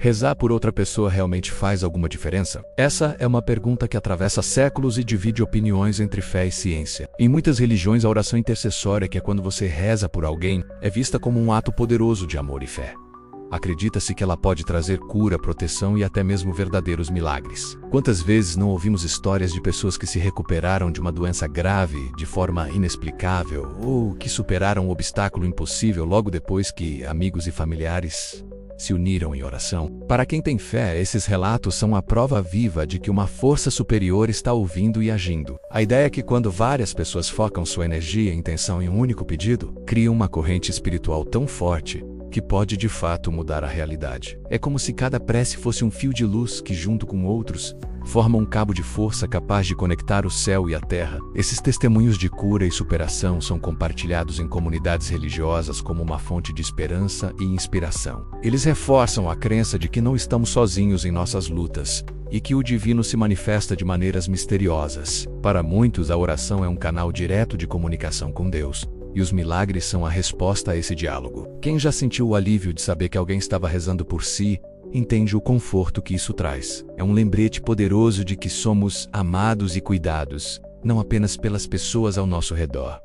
Rezar por outra pessoa realmente faz alguma diferença? Essa é uma pergunta que atravessa séculos e divide opiniões entre fé e ciência. Em muitas religiões, a oração intercessória, que é quando você reza por alguém, é vista como um ato poderoso de amor e fé. Acredita-se que ela pode trazer cura, proteção e até mesmo verdadeiros milagres. Quantas vezes não ouvimos histórias de pessoas que se recuperaram de uma doença grave de forma inexplicável ou que superaram um obstáculo impossível logo depois que amigos e familiares se uniram em oração? Para quem tem fé, esses relatos são a prova viva de que uma força superior está ouvindo e agindo. A ideia é que quando várias pessoas focam sua energia e intenção em um único pedido, criam uma corrente espiritual tão forte que pode de fato mudar a realidade. É como se cada prece fosse um fio de luz que, junto com outros, forma um cabo de força capaz de conectar o céu e a terra. Esses testemunhos de cura e superação são compartilhados em comunidades religiosas como uma fonte de esperança e inspiração. Eles reforçam a crença de que não estamos sozinhos em nossas lutas e que o divino se manifesta de maneiras misteriosas. Para muitos, a oração é um canal direto de comunicação com Deus, e os milagres são a resposta a esse diálogo. Quem já sentiu o alívio de saber que alguém estava rezando por si, entende o conforto que isso traz. É um lembrete poderoso de que somos amados e cuidados, não apenas pelas pessoas ao nosso redor,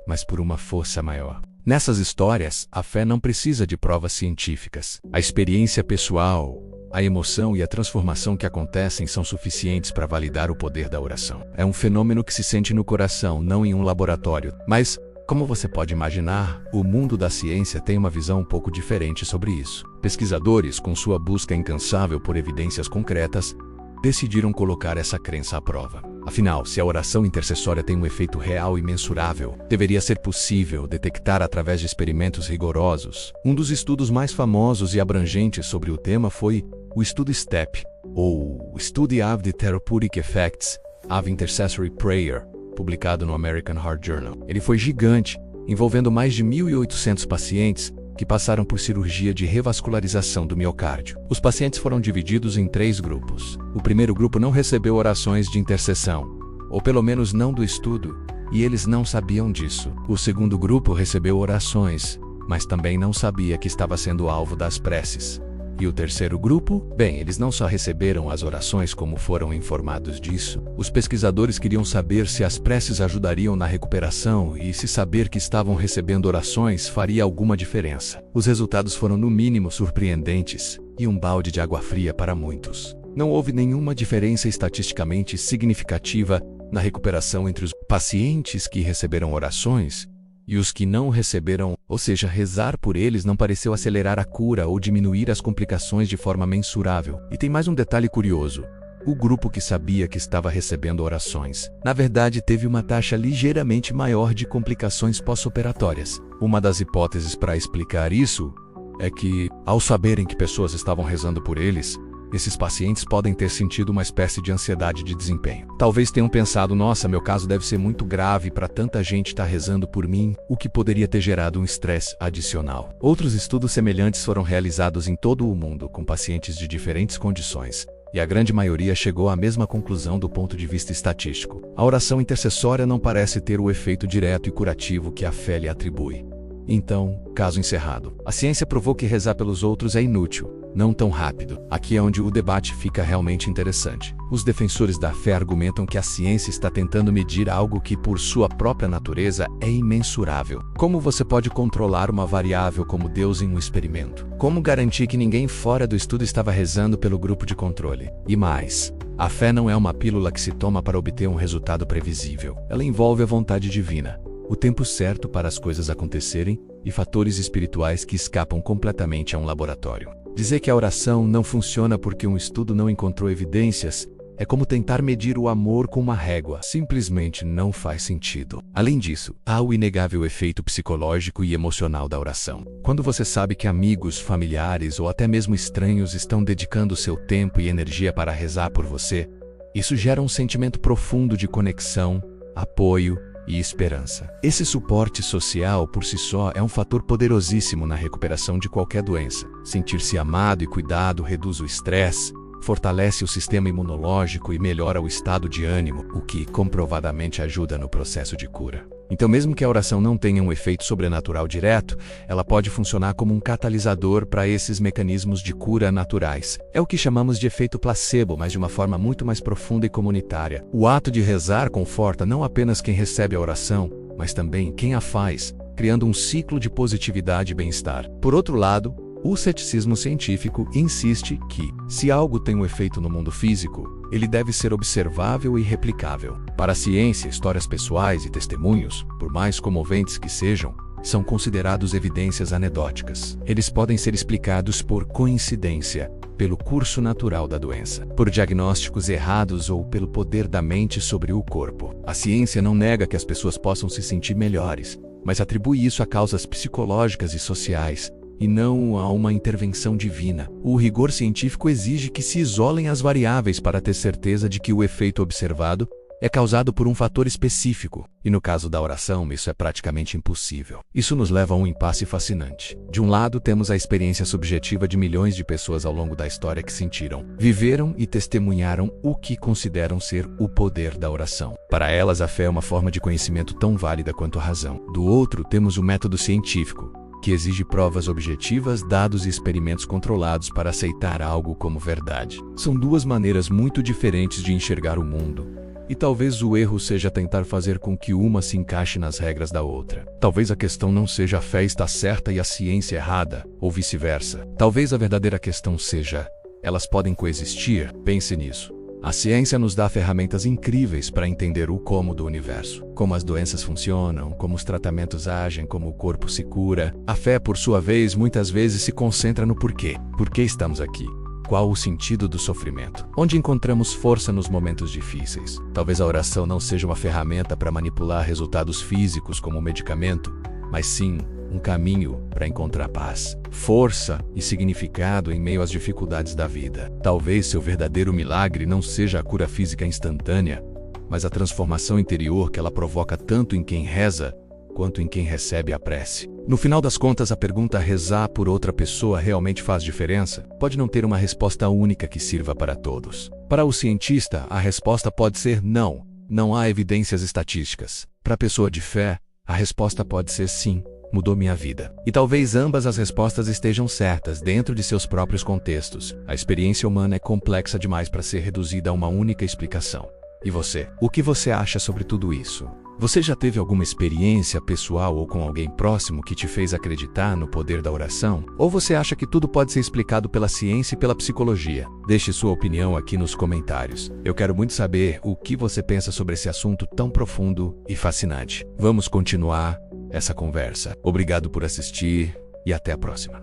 mas por uma força maior. Nessas histórias, a fé não precisa de provas científicas. A experiência pessoal, a emoção e a transformação que acontecem são suficientes para validar o poder da oração. É um fenômeno que se sente no coração, não em um laboratório. Mas, como você pode imaginar, o mundo da ciência tem uma visão um pouco diferente sobre isso. Pesquisadores, com sua busca incansável por evidências concretas, decidiram colocar essa crença à prova. Afinal, se a oração intercessória tem um efeito real e mensurável, deveria ser possível detectar através de experimentos rigorosos. Um dos estudos mais famosos e abrangentes sobre o tema foi o estudo STEP, ou Study of the Therapeutic Effects of Intercessory Prayer, publicado no American Heart Journal. Ele foi gigante, envolvendo mais de 1.800 pacientes que passaram por cirurgia de revascularização do miocárdio. Os pacientes foram divididos em 3 grupos. O primeiro grupo não recebeu orações de intercessão, ou pelo menos não do estudo, e eles não sabiam disso. O segundo grupo recebeu orações, mas também não sabia que estava sendo alvo das preces. E o terceiro grupo? Bem, eles não só receberam as orações como foram informados disso. Os pesquisadores queriam saber se as preces ajudariam na recuperação e se saber que estavam recebendo orações faria alguma diferença. Os resultados foram no mínimo surpreendentes e um balde de água fria para muitos. Não houve nenhuma diferença estatisticamente significativa na recuperação entre os pacientes que receberam orações e os que não receberam, ou seja, rezar por eles não pareceu acelerar a cura ou diminuir as complicações de forma mensurável. E tem mais um detalhe curioso. O grupo que sabia que estava recebendo orações, na verdade, teve uma taxa ligeiramente maior de complicações pós-operatórias. Uma das hipóteses para explicar isso é que, ao saberem que pessoas estavam rezando por eles, esses pacientes podem ter sentido uma espécie de ansiedade de desempenho. Talvez tenham pensado, nossa, meu caso deve ser muito grave para tanta gente estar rezando por mim, o que poderia ter gerado um estresse adicional. Outros estudos semelhantes foram realizados em todo o mundo, com pacientes de diferentes condições, e a grande maioria chegou à mesma conclusão do ponto de vista estatístico. A oração intercessória não parece ter o efeito direto e curativo que a fé lhe atribui. Então, caso encerrado. A ciência provou que rezar pelos outros é inútil, não tão rápido. Aqui é onde o debate fica realmente interessante. Os defensores da fé argumentam que a ciência está tentando medir algo que, por sua própria natureza, é imensurável. Como você pode controlar uma variável como Deus em um experimento? Como garantir que ninguém fora do estudo estava rezando pelo grupo de controle? E mais, a fé não é uma pílula que se toma para obter um resultado previsível. Ela envolve a vontade divina, o tempo certo para as coisas acontecerem e fatores espirituais que escapam completamente a um laboratório. Dizer que a oração não funciona porque um estudo não encontrou evidências é como tentar medir o amor com uma régua. Simplesmente não faz sentido. Além disso, há o inegável efeito psicológico e emocional da oração. Quando você sabe que amigos, familiares ou até mesmo estranhos estão dedicando seu tempo e energia para rezar por você, isso gera um sentimento profundo de conexão, apoio e esperança. Esse suporte social, por si só, é um fator poderosíssimo na recuperação de qualquer doença. Sentir-se amado e cuidado reduz o estresse, fortalece o sistema imunológico e melhora o estado de ânimo, o que comprovadamente ajuda no processo de cura. Então, mesmo que a oração não tenha um efeito sobrenatural direto, ela pode funcionar como um catalisador para esses mecanismos de cura naturais. É o que chamamos de efeito placebo, mas de uma forma muito mais profunda e comunitária. O ato de rezar conforta não apenas quem recebe a oração, mas também quem a faz, criando um ciclo de positividade e bem-estar. Por outro lado, o ceticismo científico insiste que, se algo tem um efeito no mundo físico, ele deve ser observável e replicável. Para a ciência, histórias pessoais e testemunhos, por mais comoventes que sejam, são considerados evidências anedóticas. Eles podem ser explicados por coincidência, pelo curso natural da doença, por diagnósticos errados ou pelo poder da mente sobre o corpo. A ciência não nega que as pessoas possam se sentir melhores, mas atribui isso a causas psicológicas e sociais, e não a uma intervenção divina. O rigor científico exige que se isolem as variáveis para ter certeza de que o efeito observado é causado por um fator específico, e no caso da oração isso é praticamente impossível. Isso nos leva a um impasse fascinante. De um lado temos a experiência subjetiva de milhões de pessoas ao longo da história que sentiram, viveram e testemunharam o que consideram ser o poder da oração. Para elas a fé é uma forma de conhecimento tão válida quanto a razão. Do outro temos o método científico, que exige provas objetivas, dados e experimentos controlados para aceitar algo como verdade. São duas maneiras muito diferentes de enxergar o mundo, e talvez o erro seja tentar fazer com que uma se encaixe nas regras da outra. Talvez a questão não seja a fé está certa e a ciência errada, ou vice-versa. Talvez a verdadeira questão seja, elas podem coexistir? Pense nisso. A ciência nos dá ferramentas incríveis para entender o como do universo, como as doenças funcionam, como os tratamentos agem, como o corpo se cura. A fé, por sua vez, muitas vezes se concentra no porquê. Por que estamos aqui? Qual o sentido do sofrimento? Onde encontramos força nos momentos difíceis? Talvez a oração não seja uma ferramenta para manipular resultados físicos como um medicamento, mas sim um caminho para encontrar paz, força e significado em meio às dificuldades da vida. Talvez seu verdadeiro milagre não seja a cura física instantânea, mas a transformação interior que ela provoca tanto em quem reza, quanto em quem recebe a prece. No final das contas, a pergunta rezar por outra pessoa realmente faz diferença? Pode não ter uma resposta única que sirva para todos. Para o cientista, a resposta pode ser não. Não há evidências estatísticas. Para a pessoa de fé, a resposta pode ser sim. Mudou minha vida. E talvez ambas as respostas estejam certas dentro de seus próprios contextos. A experiência humana é complexa demais para ser reduzida a uma única explicação. E você? O que você acha sobre tudo isso? Você já teve alguma experiência pessoal ou com alguém próximo que te fez acreditar no poder da oração? Ou você acha que tudo pode ser explicado pela ciência e pela psicologia? Deixe sua opinião aqui nos comentários. Eu quero muito saber o que você pensa sobre esse assunto tão profundo e fascinante. Vamos continuar essa conversa. Obrigado por assistir e até a próxima.